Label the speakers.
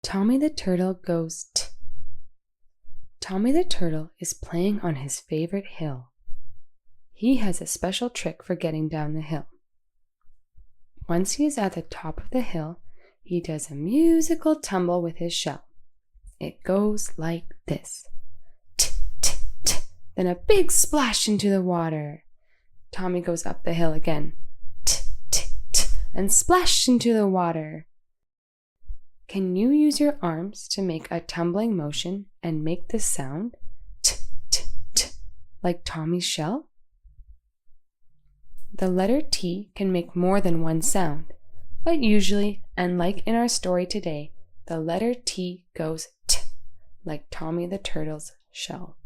Speaker 1: Tommy the Turtle goes t. Tommy the Turtle is playing on his favorite hill. He has a special trick for getting down the hill. Once he is at the top of the hill, he does a musical tumble with his shell. It goes like this. T, t, t. Then a big splash into the water. Tommy goes up the hill again. T, t, t. And splash into the water. Can you use your arms to make a tumbling motion and make this sound? T, t, t. Like Tommy's shell? The letter T can make more than one sound, but usually, and like in our story today, the letter T goes t, like Tommy the Turtle's shell.